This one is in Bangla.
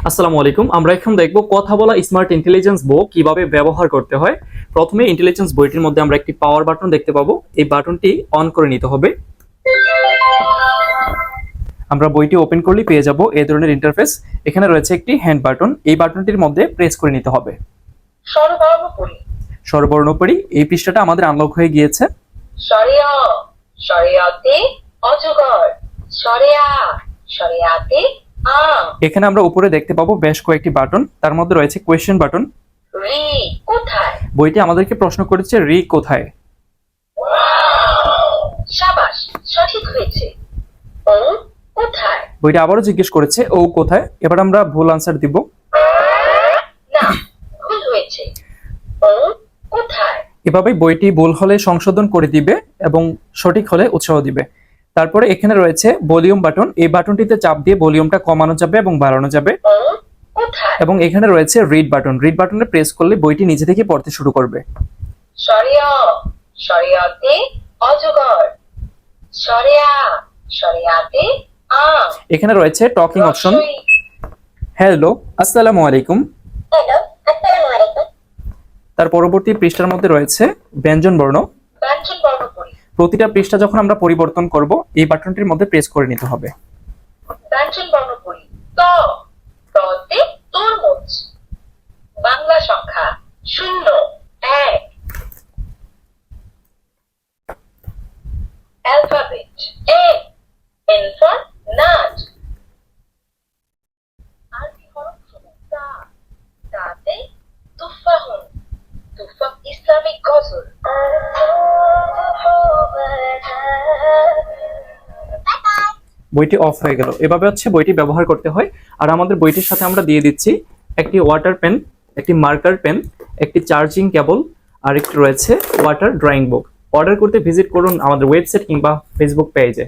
আসসালামু আলাইকুম। আমরা এখন দেখব কথা বলা স্মার্ট ইন্টেলিজেন্স বো কিভাবে ব্যবহার করতে হয়। প্রথমে ইন্টেলিজেন্স বইটির মধ্যে আমরা একটি পাওয়ার বাটন দেখতে পাবো। এই বাটনটি অন করে নিতে হবে। আমরা বইটি ওপেন করলেই পেয়ে যাব এই ধরনের ইন্টারফেস। এখানে রয়েছে একটি হ্যান্ড বাটন। এই বাটনটির মধ্যে প্রেস করে নিতে হবে। স্বরবর্ণপরী এই পৃষ্ঠাটা আমাদের আনলক হয়ে গিয়েছে। শরিয়া শরিয়াতে অজগর শরিয়া শরিয়াতে আম। এখানে আমরা উপরে দেখতে পাবো বেশ কয়েকটি বাটন। তার মধ্যে রয়েছে কোয়েশ্চেন বাটন। রি কোথায়? বইটি আমাদেরকে প্রশ্ন করেছে রি কোথায়। শাবাশ, সঠিক হয়েছে। ও কোথায়? বইটি আবারও জিজ্ঞেস করেছে ও কোথায়। এবার আমরা ভুল আনসার দিব। না, ভুল হয়েছে। ও কোথায়? এভাবে বইটি ভুল হলে সংশোধন করে দিবে এবং সঠিক হলে উৎসাহ দিবে। তারপরে এখানে রয়েছে ভলিউম বাটন। এই বাটনটিতে চাপ দিয়ে ভলিউমটা কমানো যাবে এবং বাড়ানো যাবে। ও কোথায়? এবং এখানে রয়েছে রিড বাটন। রিড বাটনে প্রেস করলে বইটি নিজে থেকে পড়তে শুরু করবে। শরিয়া শরিয়াতে অজগর শরিয়া শরিয়াতে আম। এখানে রয়েছে টকিং অপশন। রসই। হ্যালো, আসসালামু আলাইকুম। হ্যালো, আসসালামু আলাইকুম। তার পরবর্তী পৃষ্ঠার মধ্যে রয়েছে ব্যঞ্জন বর্ণ। ব্যঞ্জন বর্ণ পড়ি। প্রতিটা পৃষ্ঠা যখন আমরা পরিবর্তন করব এই বাটনটির মধ্যে প্রেস করে নিতে হবে। ব্যঞ্জন বর্ণ পড়ি। ত ততে তরমুজ। বাংলা সংখ্যা 0 1। Alphabet A N for nut। আরবি হরফ সমূহ তা। তাতে তুফাহুন। তুফাহ ইসলামিক গজল। বইটি অফ হয়ে গেল। এভাবে হচ্ছে বইটি ব্যবহার করতে হয়। আর আমাদের বইটির সাথে আমরা দিয়ে দিচ্ছি একটি ওয়াটার পেন, একটি মার্কার পেন, একটি চার্জিং কেবল, আর একটি রয়েছে ওয়াটার ড্রয়িং বুক। অর্ডার করতে ভিজিট করুন আমাদের ওয়েবসাইট কিংবা ফেসবুক পেজে।